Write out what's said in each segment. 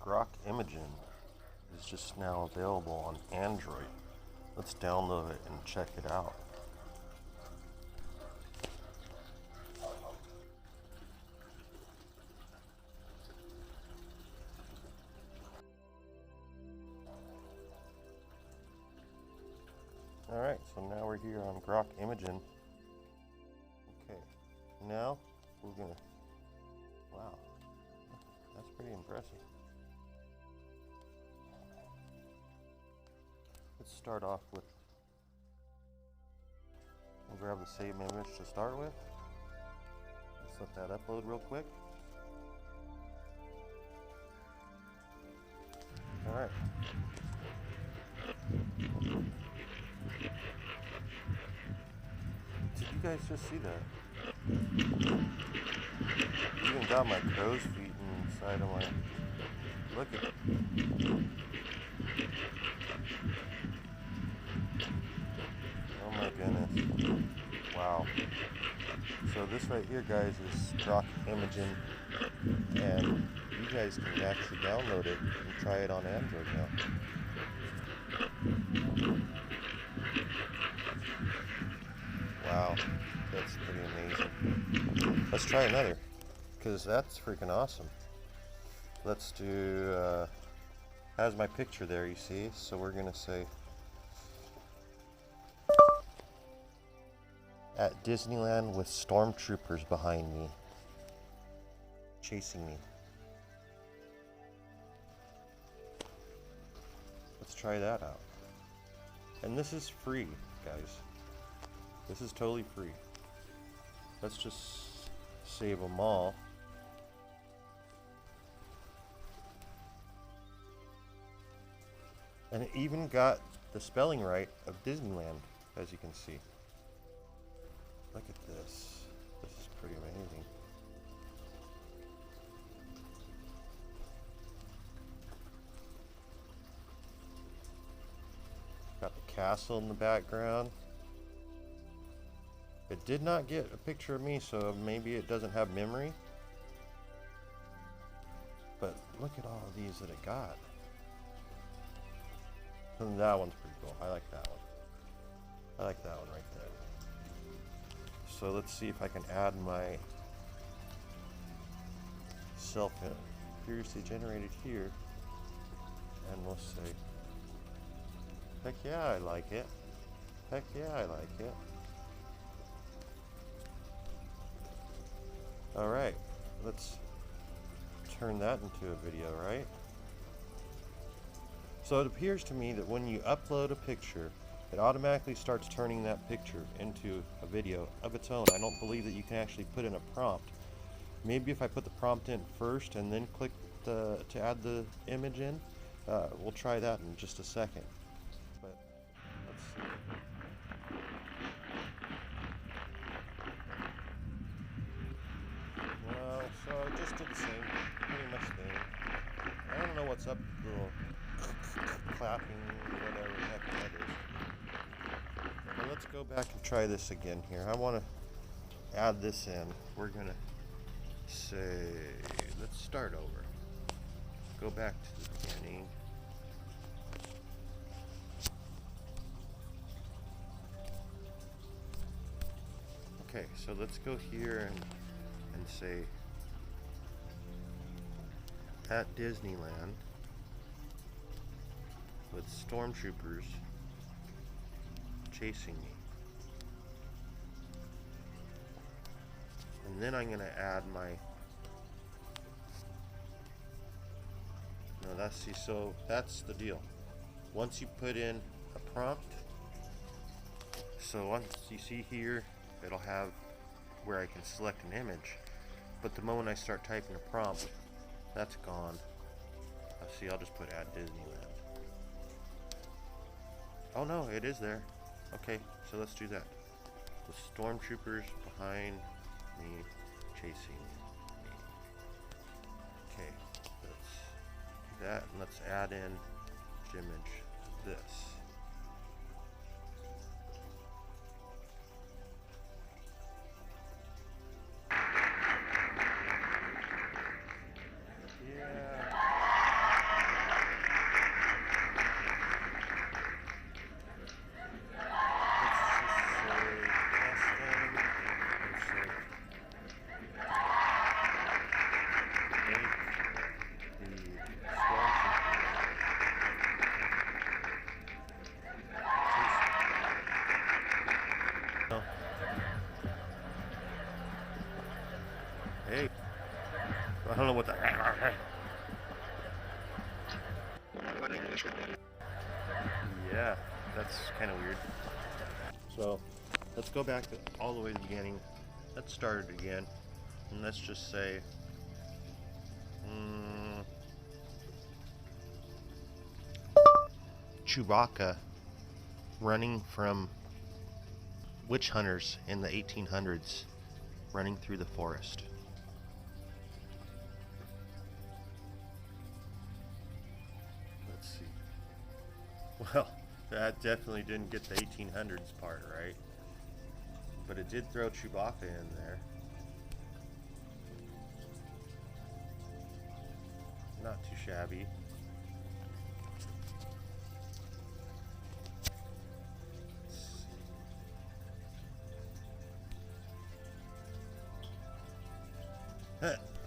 Grok Imagine is just now available on Android. Let's download it and check it out. Alright, so now we're here on Grok Imagine. Okay, now we're gonna, wow, that's pretty impressive. Let's start off with, we'll grab the save image to start with. Let's let that upload real quick. Alright. Did you guys just see that? Even got my crow's feet inside of my, look at it. Oh my goodness. Wow. So this right here, guys, is Grok Imagine, and you guys can actually download it and try it on Android now. Wow, that's pretty amazing. Let's try another, because that's freaking awesome. Let's do, has my picture there, you see, so we're gonna say, at Disneyland with stormtroopers behind me, chasing me. Let's try that out. And this is free, guys. This is totally free. Let's just save them all. And it even got the spelling right of Disneyland, as you can see. Look at this. This is pretty amazing. Got the castle in the background. It did not get a picture of me, so maybe it doesn't have memory. But look at all of these that it got. And that one's pretty cool. I like that one. I like that one right there. So let's see if I can add my self previously generated here. And we'll say, heck yeah, I like it. Heck yeah, I like it. Alright, let's turn that into a video, right? So it appears to me that when you upload a picture, it automatically starts turning that picture into a video of its own. I don't believe that you can actually put in a prompt. Maybe if I put the prompt in first and then click to add the image in, we'll try that in just a second. But let's see. So I just did the same, pretty much thing. I don't know what's up with the little clapping, whatever the heck that is. But let's go back and try this again here. I want to add this in. We're going to say, let's start over. Go back to the beginning. Okay, so let's go here and say, at Disneyland with stormtroopers chasing me. And then I'm going to add my, no, so that's the deal. Once you put in a prompt, so once you see here, it'll have where I can select an image. But the moment I start typing a prompt, that's gone. See, I'll just put at Disneyland. Oh no, it is there. Okay, so let's do that. The stormtroopers behind me chasing me. Okay, let's do that, and let's add in image this. Yeah. Yeah, that's kind of weird. So let's go back to all the way to the beginning. Let's start it again, and let's just say Chewbacca running from witch hunters in the 1800s, running through the forest. Let's see. Well, that definitely didn't get the 1800s part right, but it did throw Chewbacca in there. Not too shabby.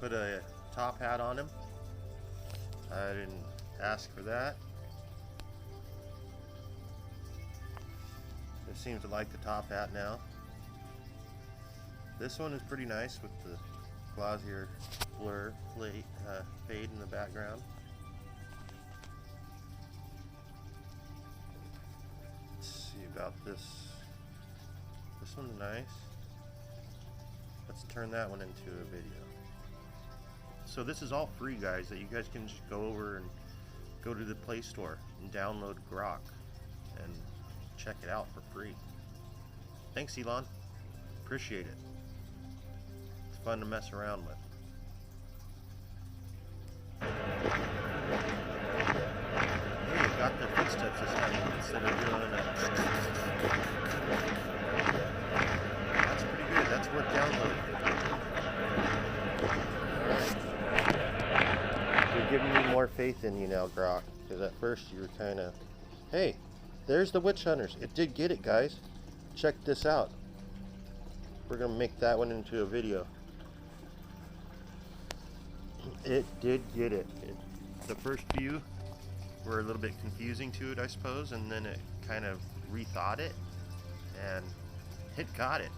Put a top hat on him. I didn't ask for that. It seems to like the top hat now. This one is pretty nice with the Glossier blur fade in the background. Let's see about this. This one's nice. Let's turn that one into a video. So this is all free, guys, that you guys can just go over and go to the Play Store and download Grok and check it out for free. Thanks, Elon. Appreciate it. It's fun to mess around with. Hey, you got the footsteps this time instead of doing that. That's pretty good. That's worth downloading. You're giving me more faith in you now, Grok, because at first you were kind of, hey, there's the witch hunters. It did get it, guys. Check this out. We're going to make that one into a video. It did get it. The first few were a little bit confusing to it, I suppose, and then it kind of rethought it, and it got it.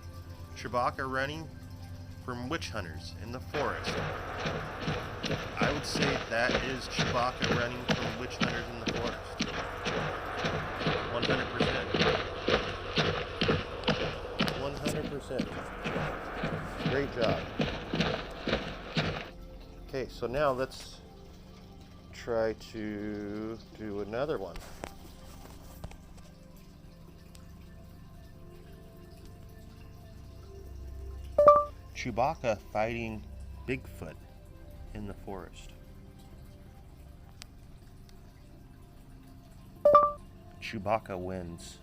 Chewbacca running from witch hunters in the forest. I would say that is Chewbacca running from witch hunters in the forest. 100%. 100%. Great job. Okay, so now let's try to do another one. Chewbacca fighting Bigfoot in the forest. Chewbacca wins.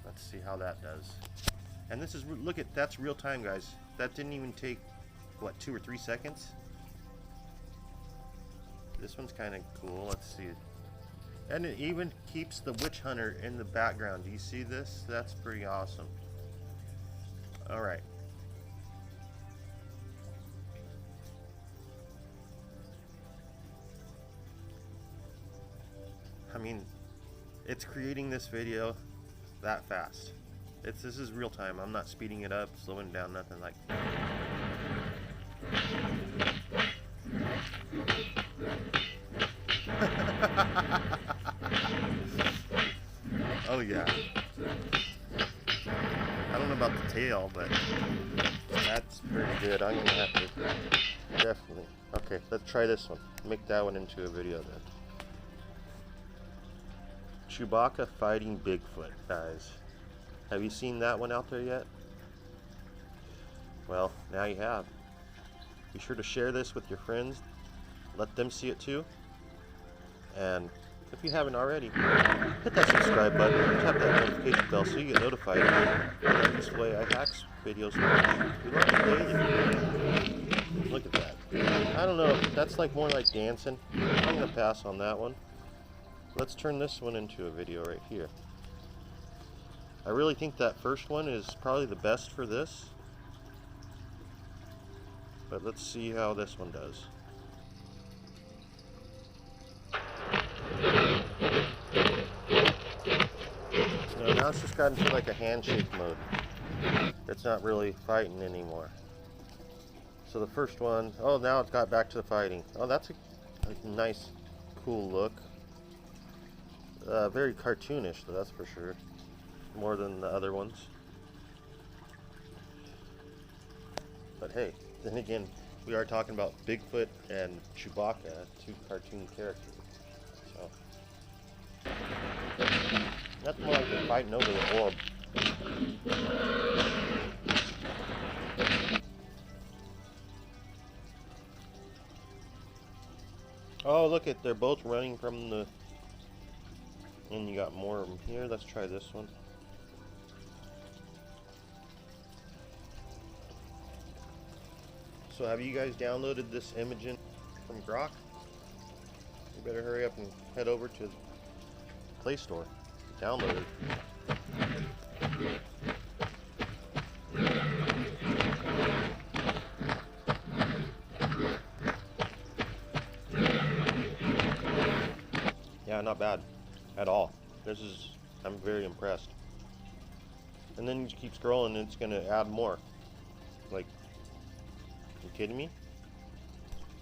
Let's see how that does. And this is, look at, that's real time, guys. That didn't even take, what, 2 or 3 seconds? This one's kind of cool. Let's see. And it even keeps the witch hunter in the background. Do you see this? That's pretty awesome. All right. I mean, it's creating this video that fast. This is real time. I'm not speeding it up, slowing it down, nothing like that. Oh yeah. I don't know about the tail, but that's pretty good. I'm gonna have to definitely. Okay, let's try this one. Make that one into a video then. Chewbacca fighting Bigfoot, guys. Have you seen that one out there yet? Well, now you have. Be sure to share this with your friends. Let them see it too. And if you haven't already, hit that subscribe button, tap that notification bell so you get notified when this way I hacks videos. We like it daily. Look at that. I don't know, that's like more like dancing. I'm gonna pass on that one. Let's turn this one into a video right here. I really think that first one is probably the best for this. But let's see how this one does. So now it's just gotten to like a handshake mode. It's not really fighting anymore. So the first one, oh, now it's got back to the fighting. Oh, that's a nice, cool look. Very cartoonish, though, that's for sure. More than the other ones. But hey, then again, we are talking about Bigfoot and Chewbacca, two cartoon characters. So that's more like they're fighting over the orb. Oh, look it, they're both running from the... And you got more of them here. Let's try this one. So have you guys downloaded this Imagine from Grok? You better hurry up and head over to the Play Store. Download it. Yeah, not bad at all. I'm very impressed. And then you keep scrolling and it's gonna add more. Like, you kidding me?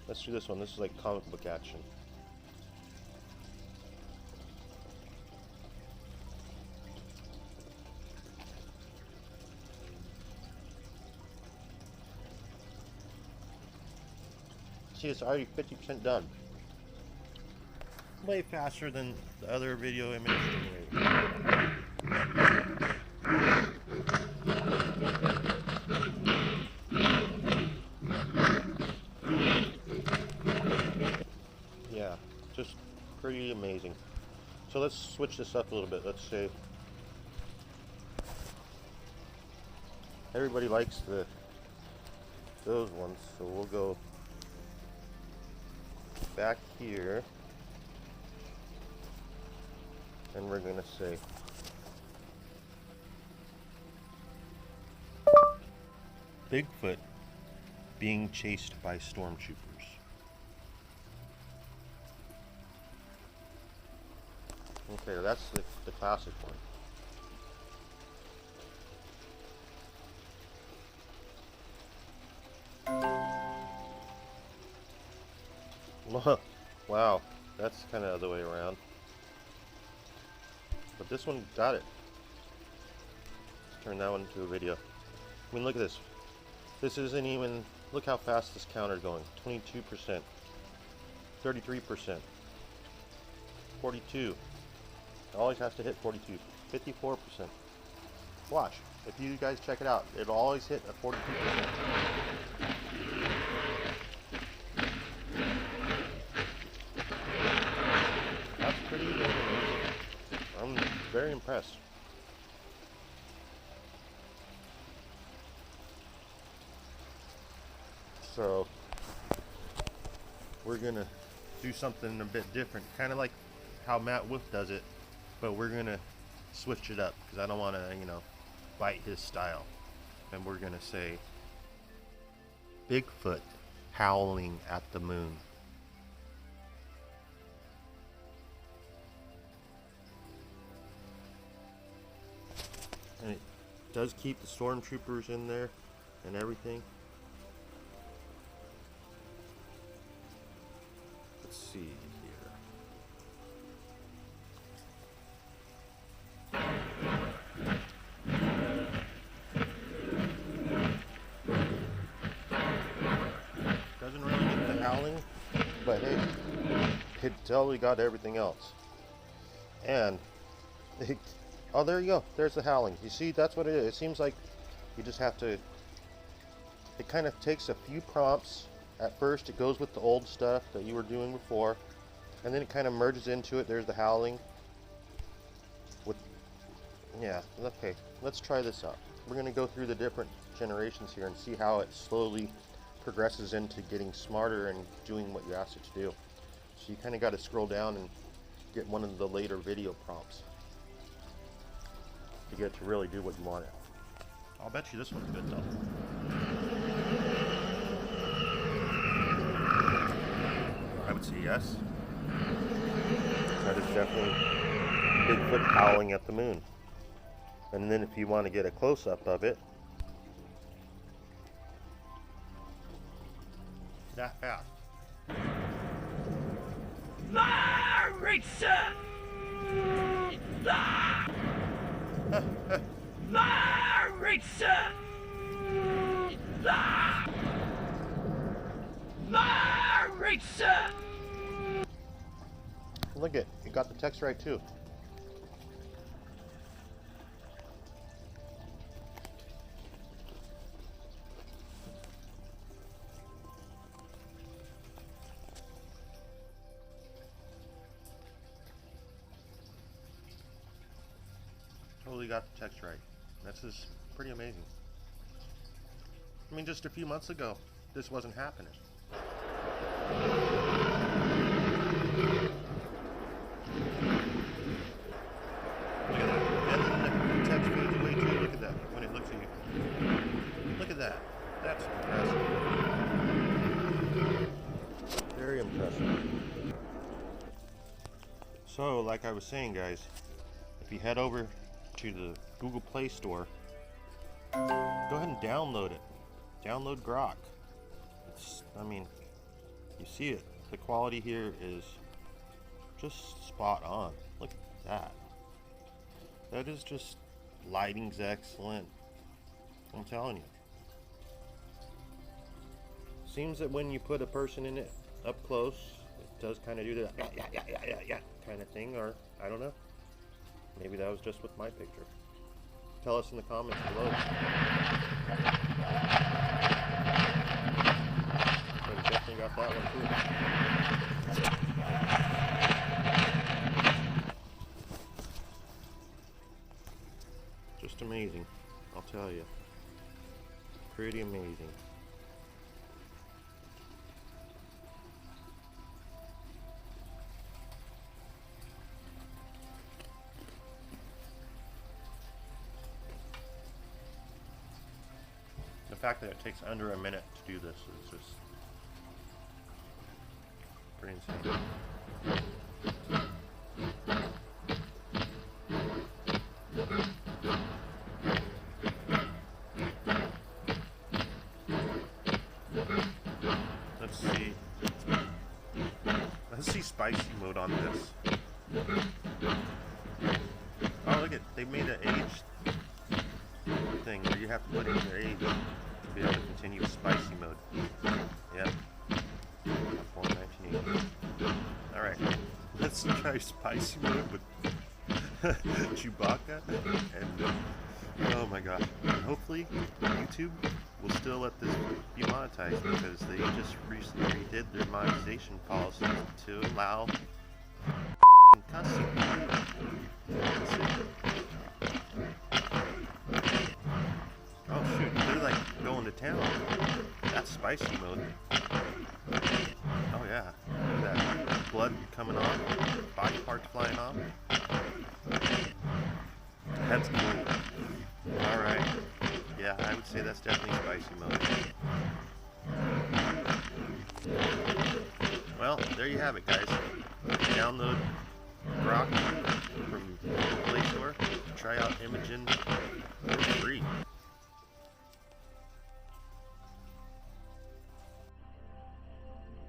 Let's do this one. This is like comic book action. See, it's already 50% done. Way faster than the other video image generator. Yeah, just pretty amazing. So let's switch this up a little bit. Let's say everybody likes those ones, so we'll go back here. And we're going to say Bigfoot being chased by stormtroopers. Okay, that's the classic one. Wow, that's kind of the other way around. But this one got it. Let's turn that one into a video. I mean, look at this. This isn't even... Look how fast this counter is going. 22%. 33%. 42. It always has to hit 42. 54%. Watch. If you guys check it out, it'll always hit a 42%. That's pretty good. I'm very impressed. So we're gonna do something a bit different, kind of like how Matt Wolf does it, but we're gonna switch it up because I don't want to, bite his style. And we're gonna say Bigfoot howling at the moon. And it does keep the stormtroopers in there and everything. Let's see here. Doesn't really get the howling, but hey, it totally got everything else. And oh, there you go. There's the howling. You see, that's what it is. It seems like you just have to... It kind of takes a few prompts. At first, it goes with the old stuff that you were doing before. And then it kind of merges into it. There's the howling. Yeah, okay. Let's try this out. We're going to go through the different generations here and see how it slowly progresses into getting smarter and doing what you asked it to do. So you kind of got to scroll down and get one of the later video prompts to get to really do what you want it. I'll bet you this one's good though. I would say yes. That is definitely Bigfoot howling at the moon. And then if you want to get a close-up of it, that fast. Marissa! Marissa! Marissa! Look it, you got the text right too. Totally got the text right. This is pretty amazing. I mean, just a few months ago, this wasn't happening. Look at that. And then the text fades away too. Look at that when it looks at you. Look at that. That's impressive. Very impressive. So, like I was saying, guys, if you head over to the Google Play Store, go ahead and download it. Download Grok. I mean, you see it. The quality here is just spot on. Look at that. That is just, lighting's excellent. I'm telling you. Seems that when you put a person in it up close, it does kind of do that yeah kind of thing, or I don't know. Maybe that was just with my picture. Tell us in the comments below. But we definitely got that one too. Just amazing, I'll tell you. Pretty amazing. The fact that it takes under a minute to do this is just pretty insane. Let's see spicy mode on this. Oh, look at, they made an age thing where you have to put in your age to be able to continue with spicy mode. Yep. 1980. Alright, let's try spicy mode with Chewbacca, and oh my god. Hopefully YouTube will still let this be monetized, because they just recently redid their monetization policy to allow cussing. Oh shoot, they're like going to town. That's spicy mode. Oh yeah, look at that. Blood coming off, body parts flying off. That's cool. Alright. Yeah, I would say that's definitely spicy mode. Well, there you have it, guys. Download Grok from the Play Store. Try out Imagine for free.